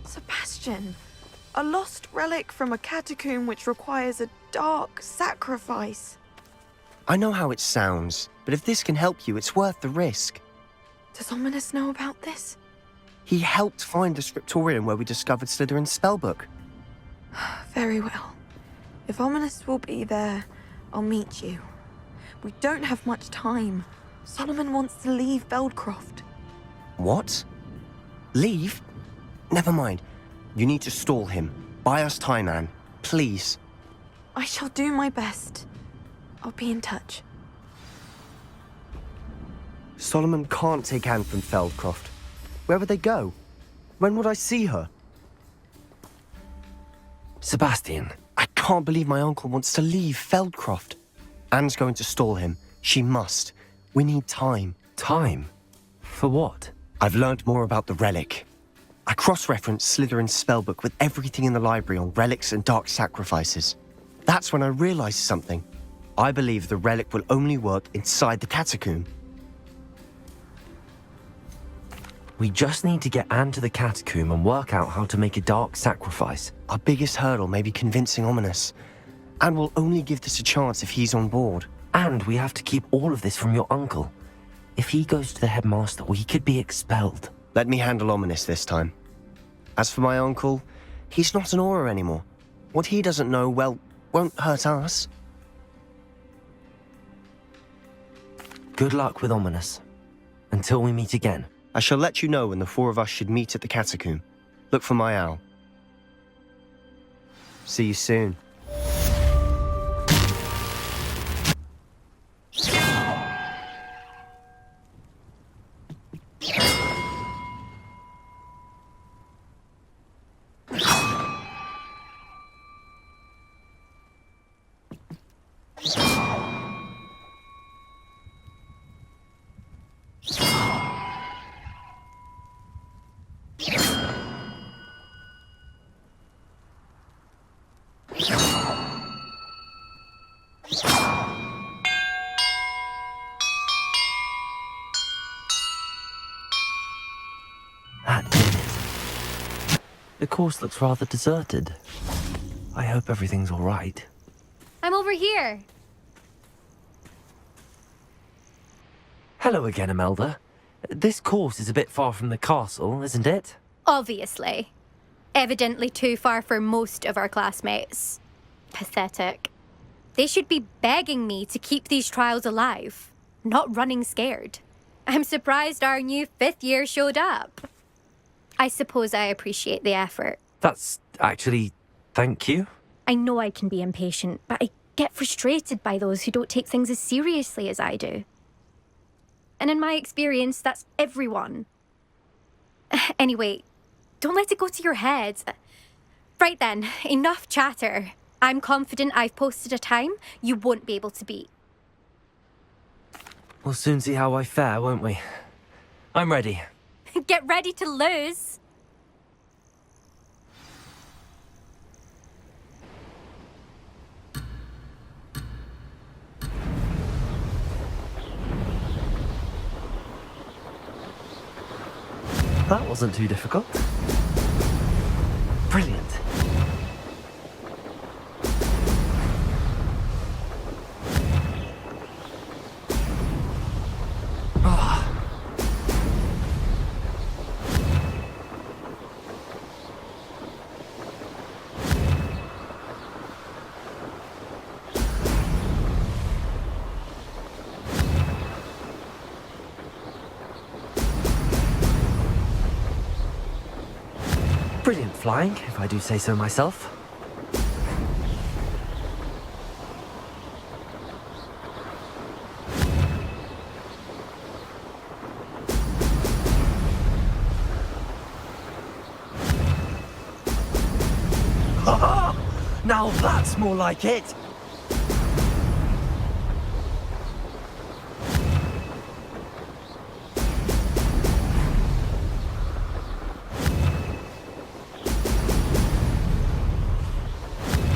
Sebastian, a lost relic from a catacomb which requires a dark sacrifice. I know how it sounds, but if this can help you, it's worth the risk. Does Ominous know about this? He helped find the scriptorium where we discovered Slytherin's spellbook. Very well. If Ominous will be there, I'll meet you. We don't have much time. Solomon wants to leave Beldcroft. What? Leave? Never mind. You need to stall him. Buy us time, Anne. Please. I shall do my best. I'll be in touch. Solomon can't take Anne from Feldcroft. Where would they go? When would I see her? Sebastian. I can't believe my uncle wants to leave Feldcroft. Anne's going to stall him. She must. We need time. Time? For what? I've learned more about the relic. I cross-referenced Slytherin's spellbook with everything in the library on relics and dark sacrifices. That's when I realized something. I believe the relic will only work inside the catacomb. We just need to get Anne to the catacomb and work out how to make a dark sacrifice. Our biggest hurdle may be convincing Ominous. And we'll only give this a chance if he's on board. And we have to keep all of this from your uncle. If he goes to the headmaster, we could be expelled. Let me handle Ominous this time. As for my uncle, he's not an Auror anymore. What he doesn't know, well, won't hurt us. Good luck with Ominous. Until we meet again. I shall let you know when the four of us should meet at the catacomb. Look for my owl. See you soon. That did it. The course looks rather deserted. I hope everything's all right. I'm over here. Hello again, Imelda. This course is a bit far from the castle, isn't it? Obviously. Evidently too far for most of our classmates. Pathetic. They should be begging me to keep these trials alive, not running scared. I'm surprised our new 5th year showed up. I suppose I appreciate the effort. That's actually... thank you. I know I can be impatient, but I get frustrated by those who don't take things as seriously as I do. And in my experience, that's everyone. Anyway, don't let it go to your head. Right then, enough chatter. I'm confident I've posted a time you won't be able to beat. We'll soon see how I fare, won't we? I'm ready. Get ready to lose. That wasn't too difficult. Brilliant. Brilliant flying, if I do say so myself. Now that's more like it!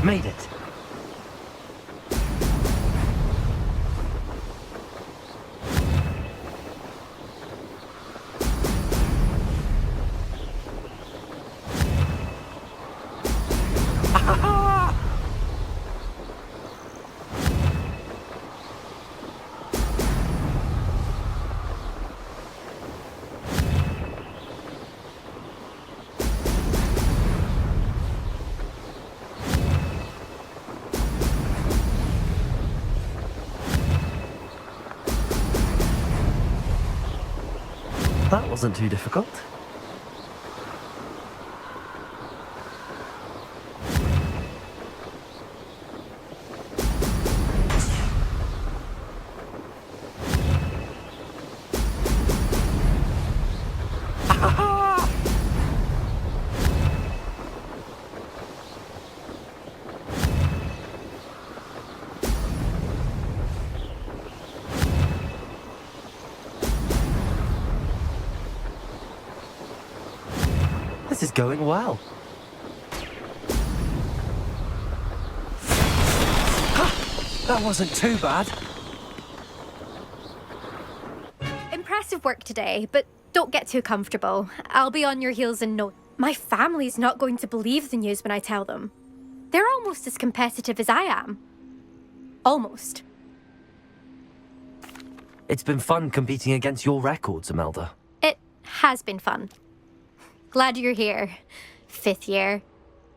Made it. That wasn't too difficult. This is going well. That wasn't too bad. Impressive work today, but don't get too comfortable. I'll be on your heels in no... My family's not going to believe the news when I tell them. They're almost as competitive as I am. Almost. It's been fun competing against your records, Imelda. It has been fun. Glad you're here. 5th year.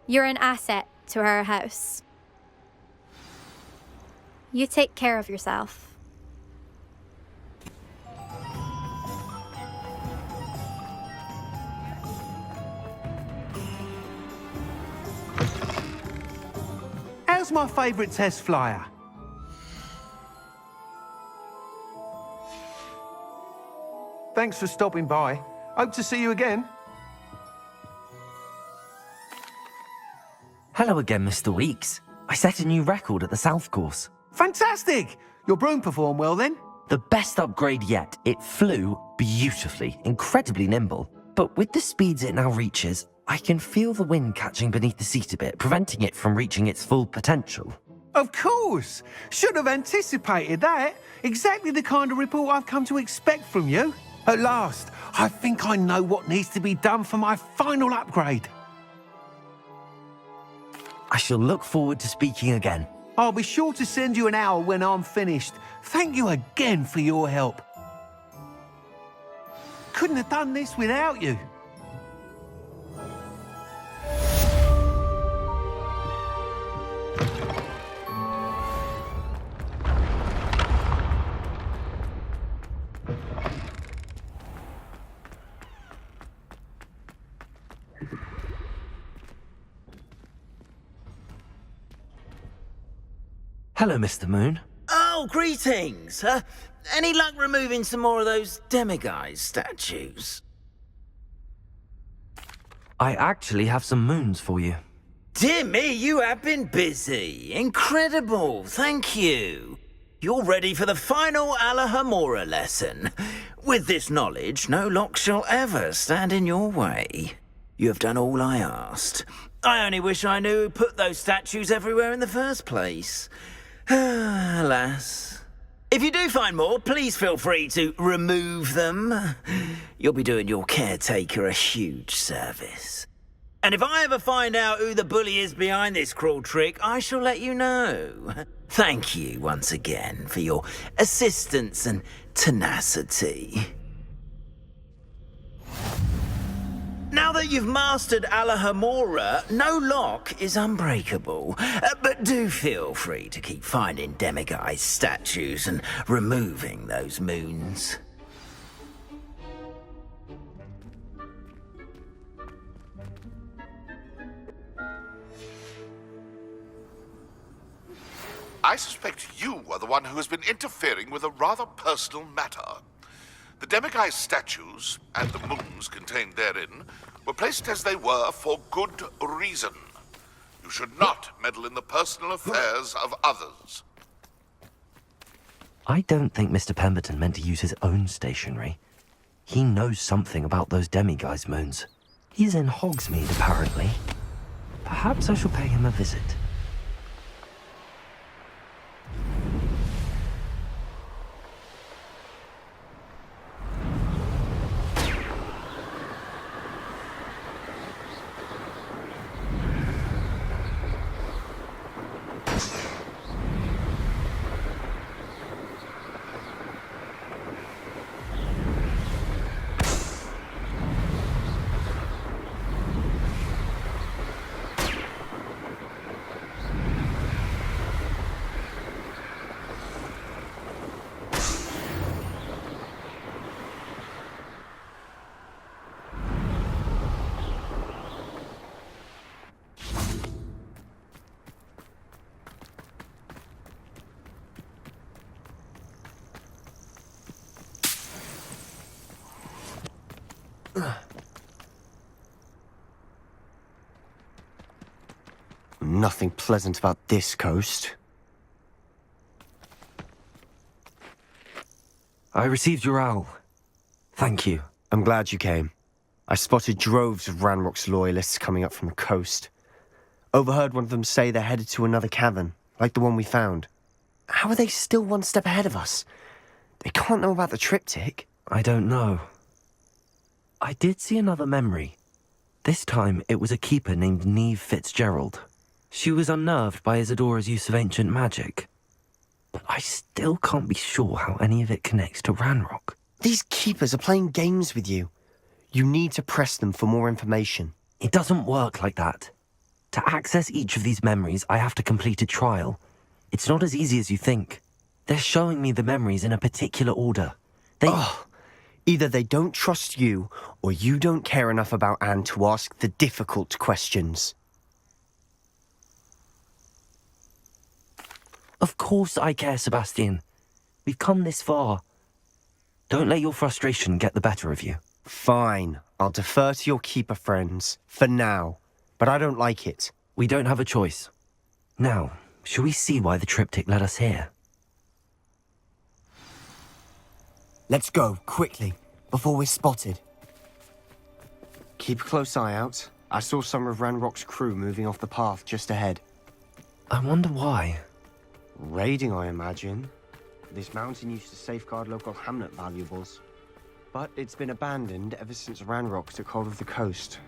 You're an asset to our house. You take care of yourself. How's my favourite test flyer? Thanks for stopping by. Hope to see you again. Hello again, Mr. Weeks. I set a new record at the South Course. Fantastic! Your broom performed well then? The best upgrade yet. It flew beautifully, incredibly nimble. But with the speeds it now reaches, I can feel the wind catching beneath the seat a bit, preventing it from reaching its full potential. Of course! Should have anticipated that. Exactly the kind of report I've come to expect from you. At last, I think I know what needs to be done for my final upgrade. I shall look forward to speaking again. I'll be sure to send you an hour when I'm finished. Thank you again for your help. Couldn't have done this without you. Hello, Mr. Moon. Oh, greetings! Any luck removing some more of those demiguise statues? I actually have some moons for you. Dear me, you have been busy. Incredible, thank you. You're ready for the final Alahomora lesson. With this knowledge, no lock shall ever stand in your way. You have done all I asked. I only wish I knew who put those statues everywhere in the first place. Alas. If you do find more, please feel free to remove them. You'll be doing your caretaker a huge service. And if I ever find out who the bully is behind this cruel trick, I shall let you know. Thank you once again for your assistance and tenacity. Now that you've mastered Alahomora, no lock is unbreakable. But do feel free to keep finding demiguise statues and removing those moons. I suspect you are the one who has been interfering with a rather personal matter. The demiguise statues, and the moons contained therein, were placed as they were for good reason. You should not meddle in the personal affairs of others. I don't think Mr. Pemberton meant to use his own stationery. He knows something about those demiguise moons. He's in Hogsmeade, apparently. Perhaps I shall pay him a visit. Nothing pleasant about this coast. I received your owl. Thank you. I'm glad you came. I spotted droves of Ranrock's loyalists coming up from the coast. Overheard one of them say they're headed to another cavern, like the one we found. How are they still one step ahead of us? They can't know about the triptych. I don't know. I did see another memory. This time, it was a keeper named Neve Fitzgerald. She was unnerved by Isadora's use of ancient magic. But I still can't be sure how any of it connects to Ranrock. These keepers are playing games with you. You need to press them for more information. It doesn't work like that. To access each of these memories, I have to complete a trial. It's not as easy as you think. They're showing me the memories in a particular order. Either they don't trust you, or you don't care enough about Anne to ask the difficult questions. Of course I care, Sebastian. We've come this far. Don't let your frustration get the better of you. Fine, I'll defer to your keeper friends, for now. But I don't like it. We don't have a choice. Now, shall we see why the triptych led us here? Let's go, quickly, before we're spotted. Keep a close eye out. I saw some of Ranrock's crew moving off the path just ahead. I wonder why. Raiding, I imagine. This mountain used to safeguard local hamlet valuables. But it's been abandoned ever since Ranrock took hold of the coast.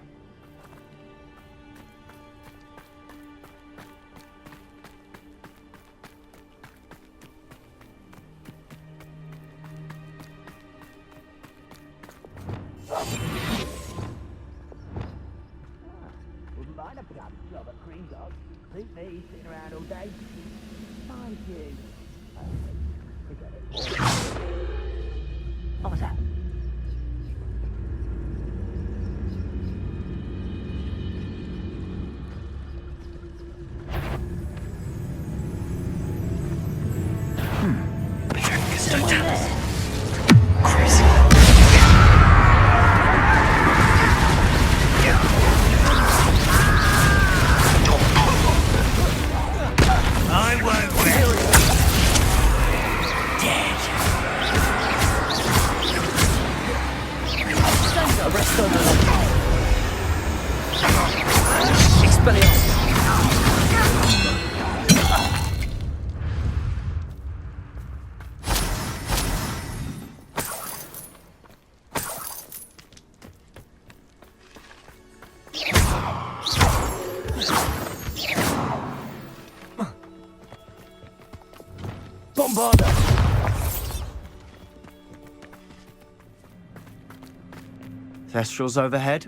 Thestrals overhead.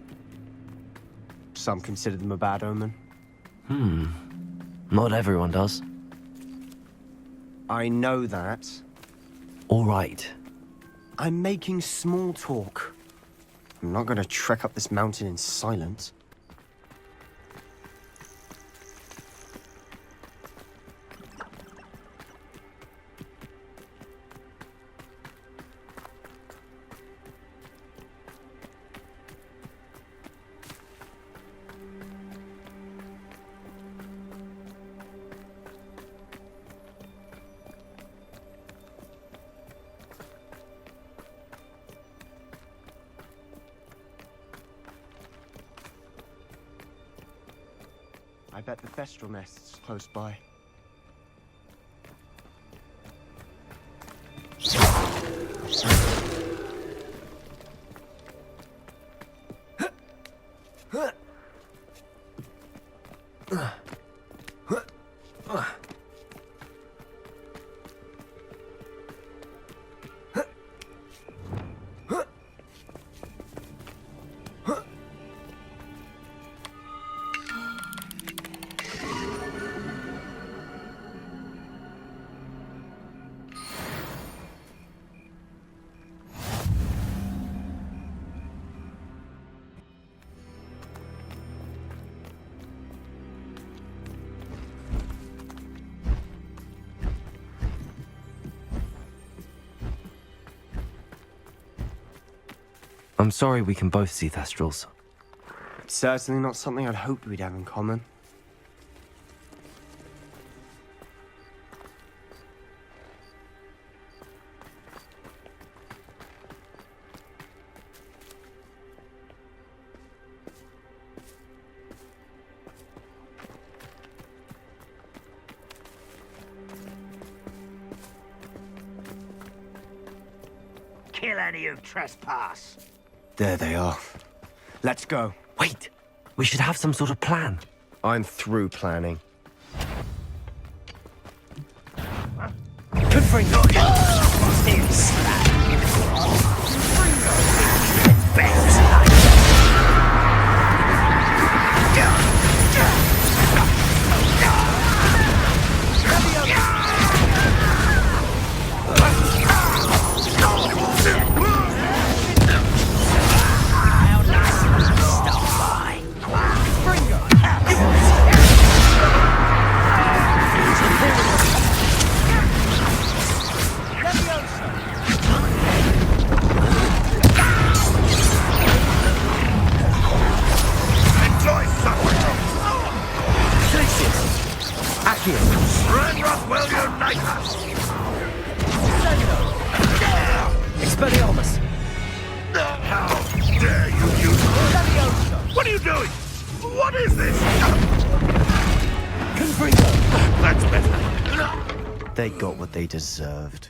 Some consider them a bad omen. Not everyone does. I know that. All right. I'm making small talk. I'm not going to trek up this mountain in silence. I bet the Thestral nest's close by. I'm sorry we can both see Thestrals. It's certainly not something I'd hoped we'd have in common. Kill any who trespass. There they are. Let's go. Wait, we should have some sort of plan. I'm through planning. Good for you. Expelliarmus! How dare you use... What are you doing? What is this? That's better. They got what they deserved.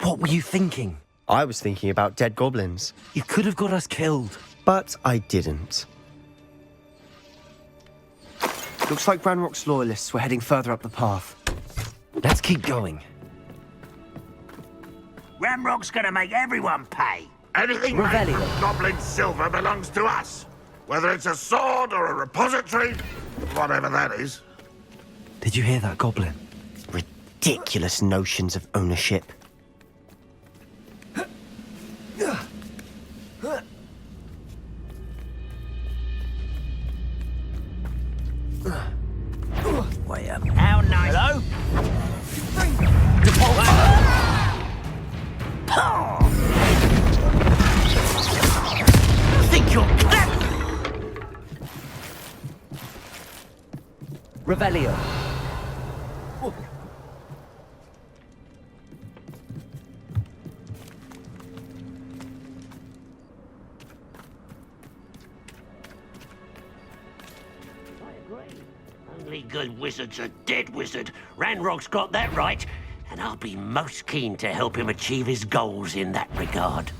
What were you thinking? I was thinking about dead goblins, You could have got us killed. but I didn't. Looks like Ranrock's loyalists were heading further up the path. Let's keep going. Ramrock's gonna make everyone pay. Anything made Revelio. from goblin silver belongs to us. Whether it's a sword or a repository, whatever that is. Did you hear that, Goblin? Ridiculous notions of ownership. Way up. How nice. Hello? Think you're clever? Revelio. Only good wizard's a dead wizard. Ranrock's got that right, and I'll be most keen to help him achieve his goals in that regard.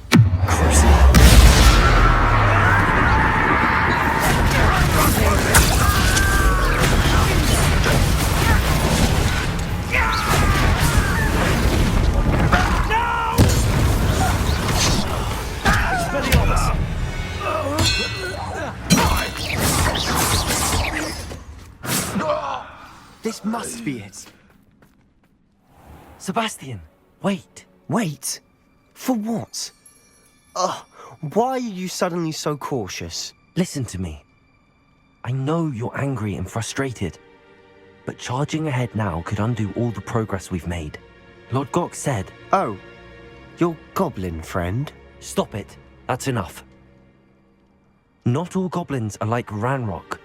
This must be it. Sebastian, wait. Wait. For what? Why are you suddenly so cautious? Listen to me. I know you're angry and frustrated, but charging ahead now could undo all the progress we've made. Lord Gok said, Oh, your goblin friend? stop it. That's enough. Not all goblins are like Ranrock.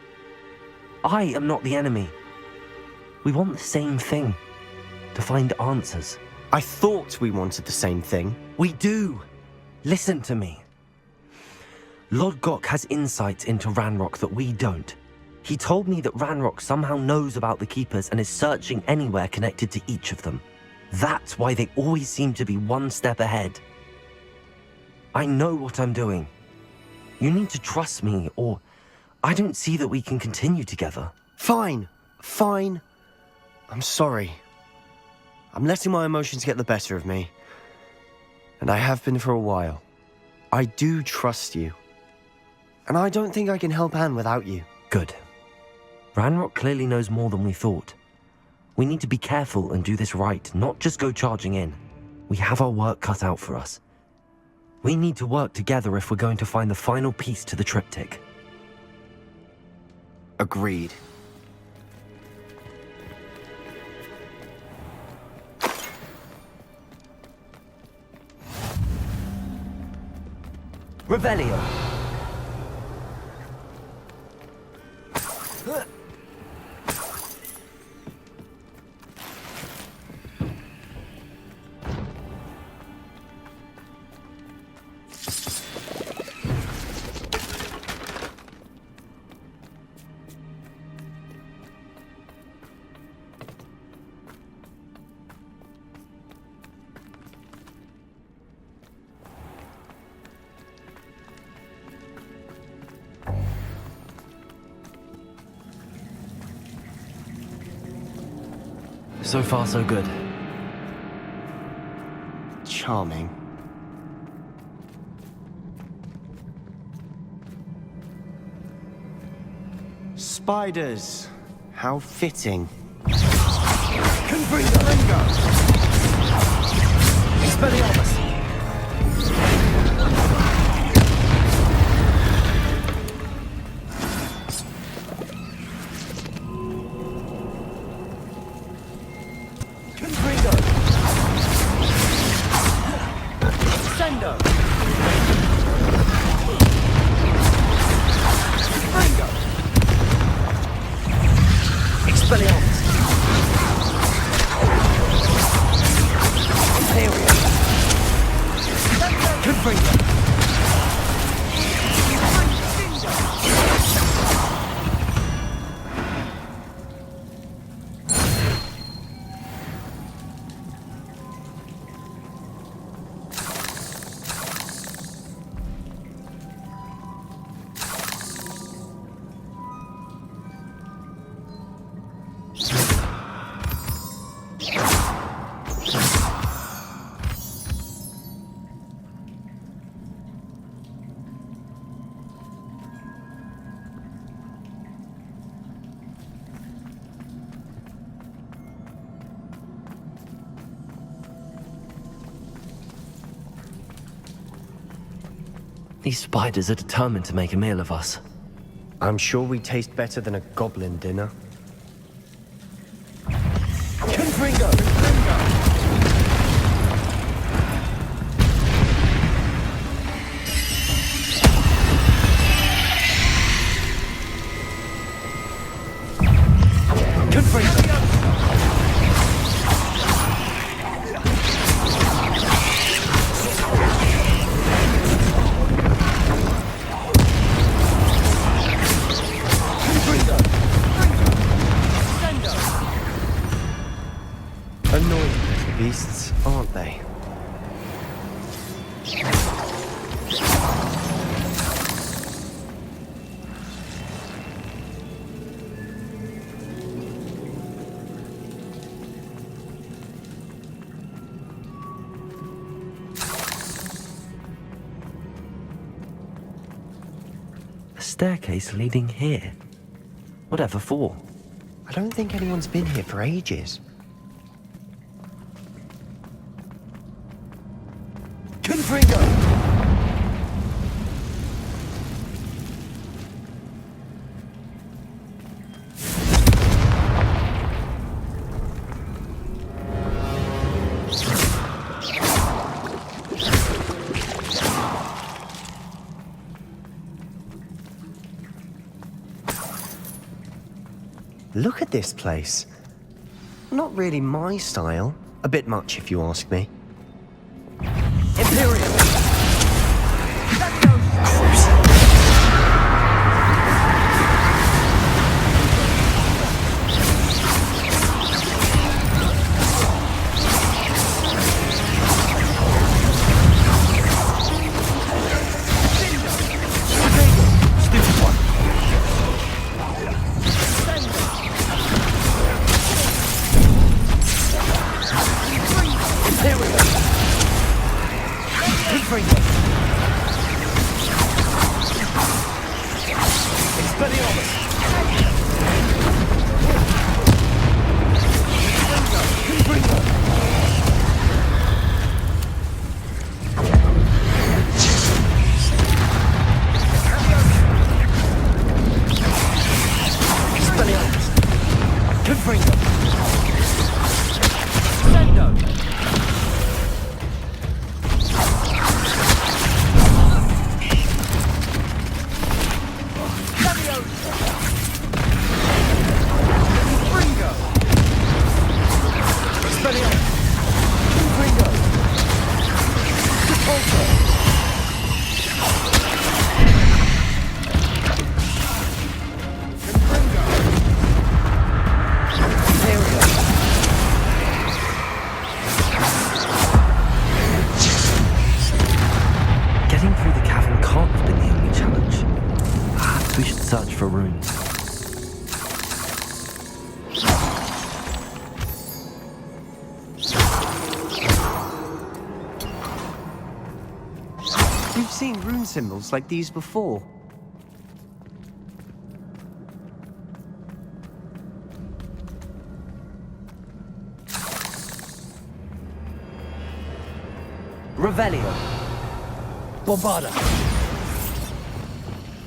I am not the enemy. We want the same thing. To find answers. I thought we wanted the same thing. We do. Listen to me. Lord Gok has insights into Ranrock that we don't. He told me that Ranrock somehow knows about the Keepers and is searching anywhere connected to each of them. That's why they always seem to be one step ahead. I know what I'm doing. You need to trust me, or I don't see that we can continue together. Fine. I'm sorry. I'm letting my emotions get the better of me. And I have been for a while. I do trust you. And I don't think I can help Anne without you. Good. Ranrock clearly knows more than we thought. We need to be careful and do this right, not just go charging in. We have our work cut out for us. We need to work together if we're going to find the final piece to the triptych. Agreed. Revelio. So far, so good. Charming. Spiders. How fitting. Confringo! Expelliarmus! Confringo! Sendo! Confringo! Expelliarmus! Imperium! Confringo! These spiders are determined to make a meal of us. I'm sure we taste better than a goblin dinner. Confringo! Confringo! Annoying little beasts, aren't they? A staircase leading here. Whatever for? I don't think anyone's been here for ages. Confringo! Look at this place. Not really my style. A bit much, if you ask me. Imperium! Stupid one! room. You've seen rune symbols like these before. Revelio. Bombarda.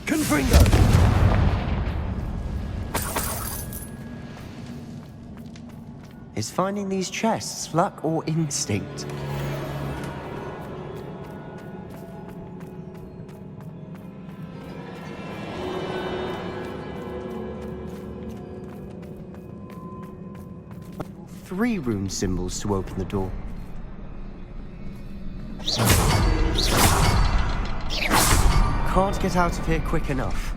Confringo. Is finding these chests luck or instinct? Three rune symbols to open the door. Can't get out of here quick enough.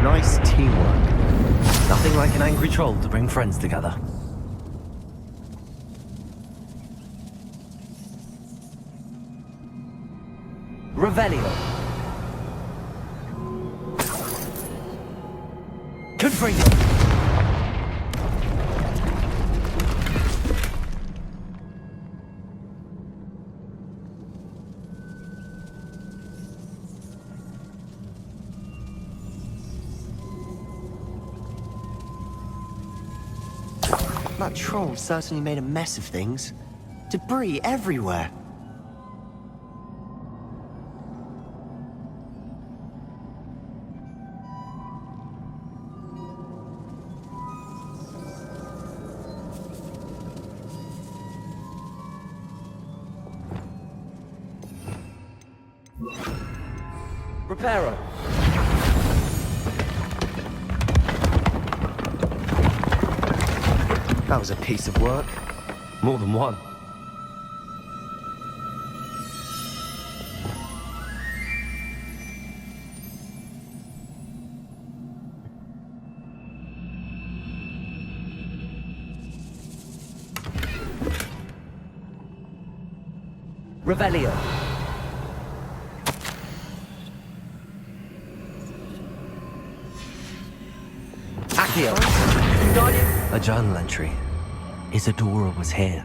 Nice teamwork. Nothing like an angry troll to bring friends together. Revelio. Confringo. That troll certainly made a mess of things. Debris everywhere. Reparo. That was a piece of work. More than one. Revelio. Accio. A journal entry. Isadora was here.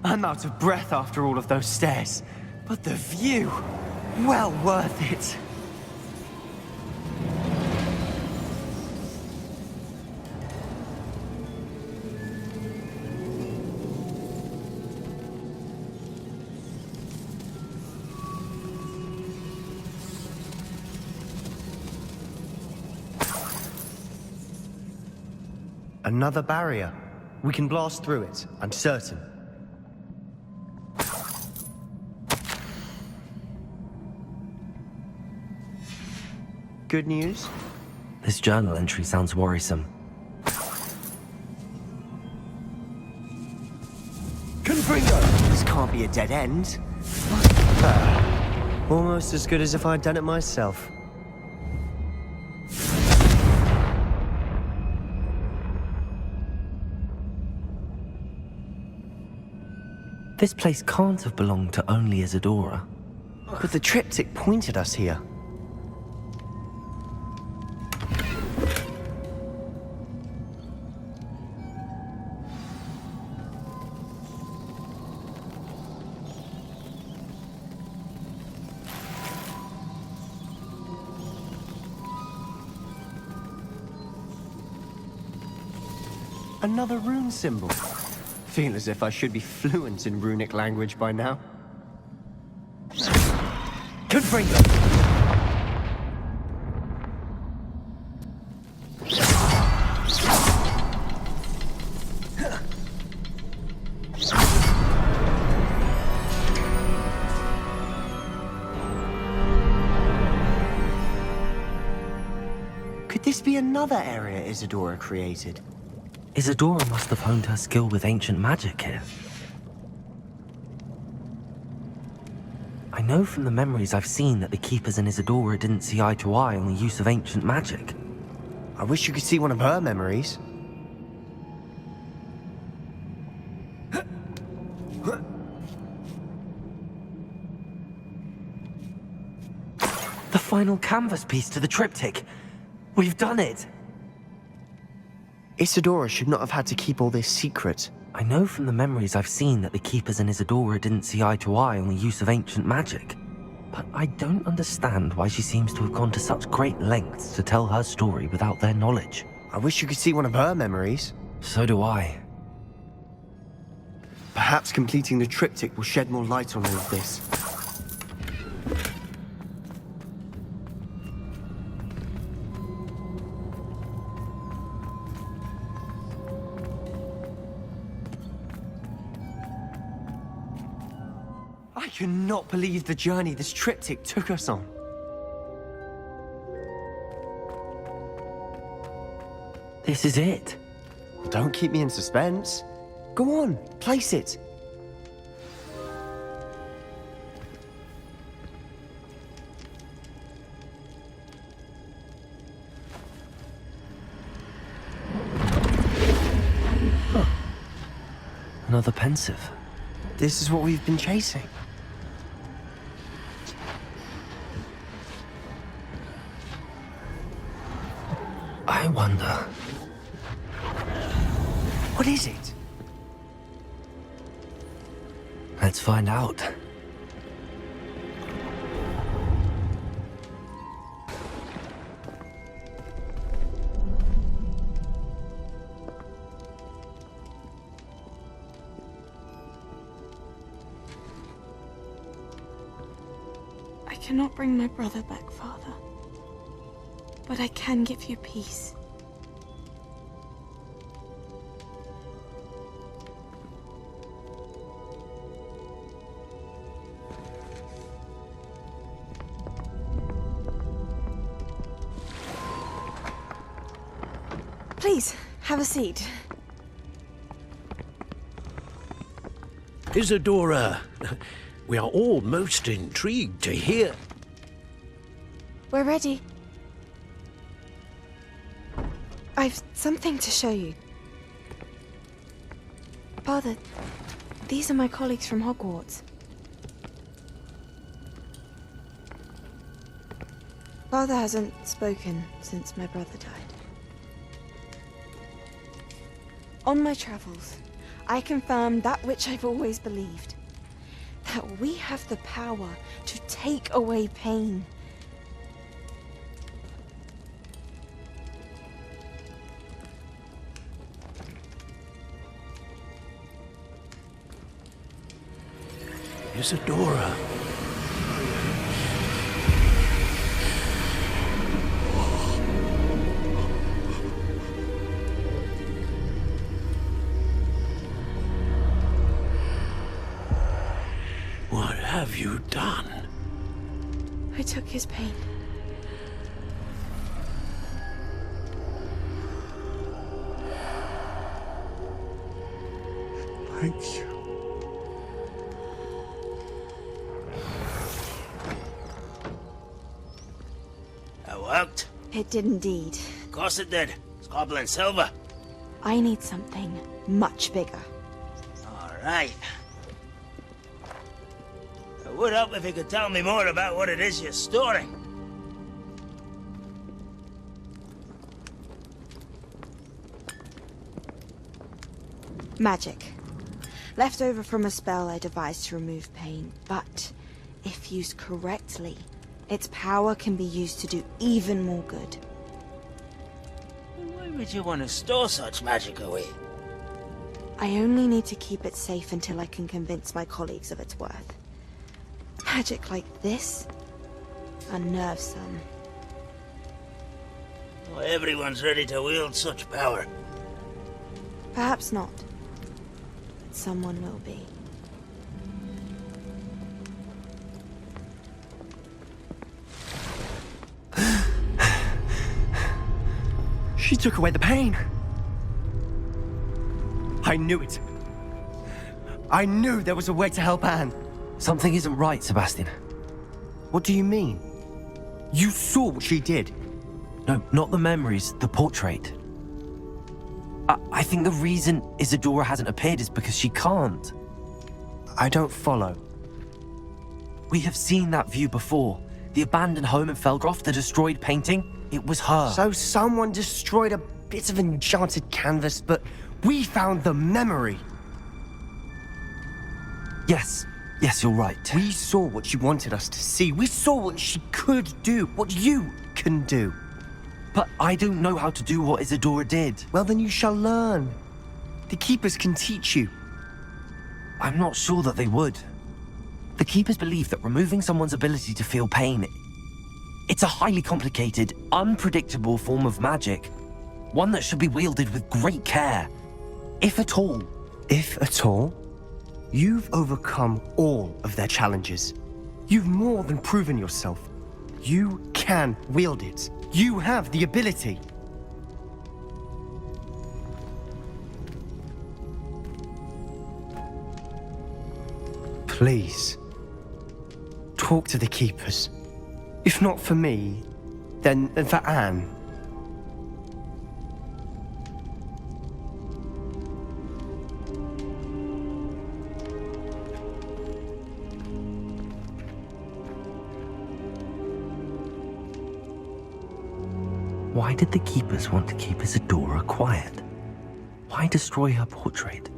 I'm out of breath after all of those stairs. But the view, well worth it. Another barrier. We can blast through it, I'm certain. good news? This journal entry sounds worrisome. Confringo! This can't be a dead end. Almost as good as if I'd done it myself. This place can't have belonged to only Isadora. But the triptych pointed us here. Another rune symbol. Feel as if I should be fluent in runic language by now. Confringo! Could this be another area Isadora created? Isadora must have honed her skill with ancient magic here. I know from the memories I've seen that the Keepers and Isadora didn't see eye to eye on the use of ancient magic. I wish you could see one of her memories. The final canvas piece to the triptych. We've done it! Isadora should not have had to keep all this secret. I know from the memories I've seen that the Keepers and Isadora didn't see eye to eye on the use of ancient magic. But I don't understand why she seems to have gone to such great lengths to tell her story without their knowledge. I wish you could see one of her memories. So do I. Perhaps completing the triptych will shed more light on all of this. I cannot believe the journey this triptych took us on. This is it. Don't keep me in suspense. Go on, place it. Huh. Another Pensieve. This is what we've been chasing. I wonder... What is it? Let's find out. I cannot bring my brother back, Father. But I can give you peace. Please, have a seat. Isadora, we are all most intrigued to hear. We're ready. I've something to show you. Father, these are my colleagues from Hogwarts. Father hasn't spoken since my brother died. On my travels, I confirmed that which I've always believed. That we have the power to take away pain. Isadora. What have you done? I took his pain. Thank you. That worked? It did indeed. Of course it did. It's goblin silver. I need something much bigger. All right. It would help if you could tell me more about what it is you're storing. Magic. Left over from a spell I devised to remove pain, but if used correctly, its power can be used to do even more good. Why would you want to store such magic away? I only need to keep it safe until I can convince my colleagues of its worth. Magic like this unnerves some. Not everyone's ready to wield such power. Perhaps not, but someone will be. She took away the pain. I knew it. I knew there was a way to help Anne. Something isn't right, Sebastian. What do you mean? You saw what she did. No, not the memories, the portrait. I think the reason Isadora hasn't appeared is because she can't. I don't follow. We have seen that view before. The abandoned home in Felgroth, the destroyed painting, it was her. So someone destroyed a bit of enchanted canvas, but we found the memory. Yes, you're right. We saw what she wanted us to see. We saw what she could do, what you can do. But I don't know how to do what Isadora did. Well, then you shall learn. The Keepers can teach you. I'm not sure that they would. The Keepers believe that removing someone's ability to feel pain, it's a highly complicated, unpredictable form of magic. One that should be wielded with great care. If at all. If at all? You've overcome all of their challenges. You've more than proven yourself. You can wield it. You have the ability. Please, talk to the Keepers. If not for me, then for Anne. Why did the Keepers want to keep Isadora quiet? Why destroy her portrait?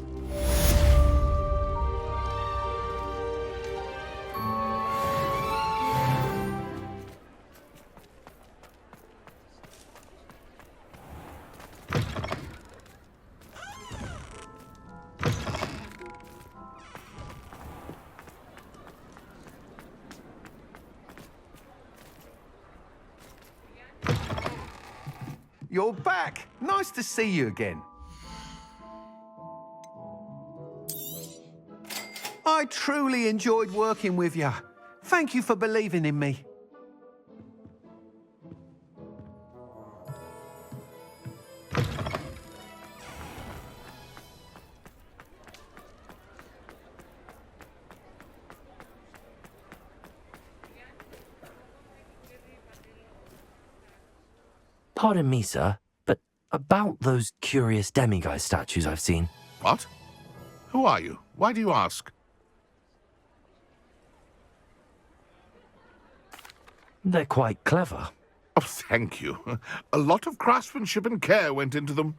You're back. Nice to see you again. I truly enjoyed working with you. Thank you for believing in me. Pardon me, sir, but about those curious demiguise statues I've seen. What? Who are you? Why do you ask? They're quite clever. Oh, thank you. A lot of craftsmanship and care went into them.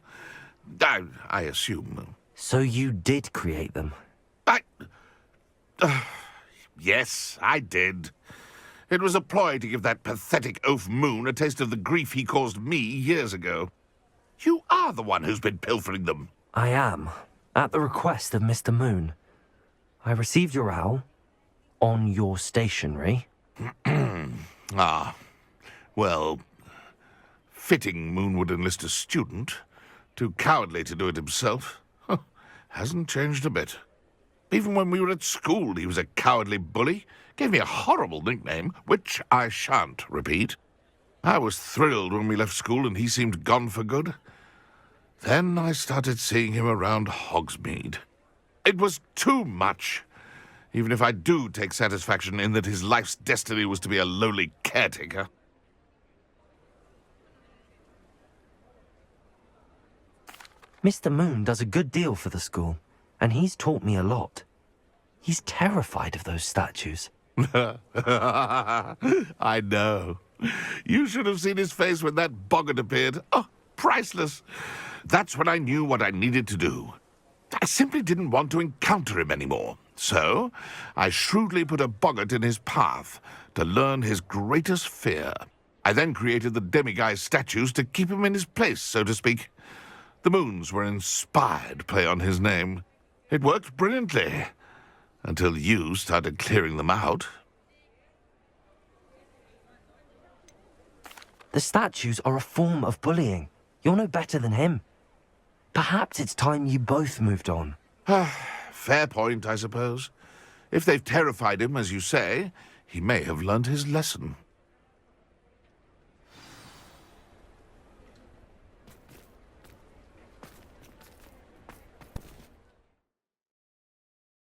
I assume. So you did create them? Yes, I did. It was a ploy to give that pathetic oaf Moon a taste of the grief he caused me years ago. You are the one who's been pilfering them. I am, at the request of Mr. Moon. I received your owl on your stationery. Ah, well, fitting Moon would enlist a student. Too cowardly to do it himself. Hasn't changed a bit. Even when we were at school, he was a cowardly bully. Gave me a horrible nickname, which I shan't repeat. I was thrilled when we left school and he seemed gone for good. Then I started seeing him around Hogsmeade. It was too much. Even if I do take satisfaction in that his life's destiny was to be a lowly caretaker. Mr. Moon does a good deal for the school, and he's taught me a lot. He's terrified of those statues. I know. You should have seen his face when that boggart appeared. Oh, priceless. That's when I knew what I needed to do. I simply didn't want to encounter him anymore. So, I shrewdly put a boggart in his path to learn his greatest fear. I then created the demiguise statues to keep him in his place, so to speak. The moons were an inspired play on his name. It worked brilliantly. Until you started clearing them out. The statues are a form of bullying. You're no better than him. Perhaps it's time you both moved on. Fair point, I suppose. If they've terrified him, as you say, he may have learned his lesson.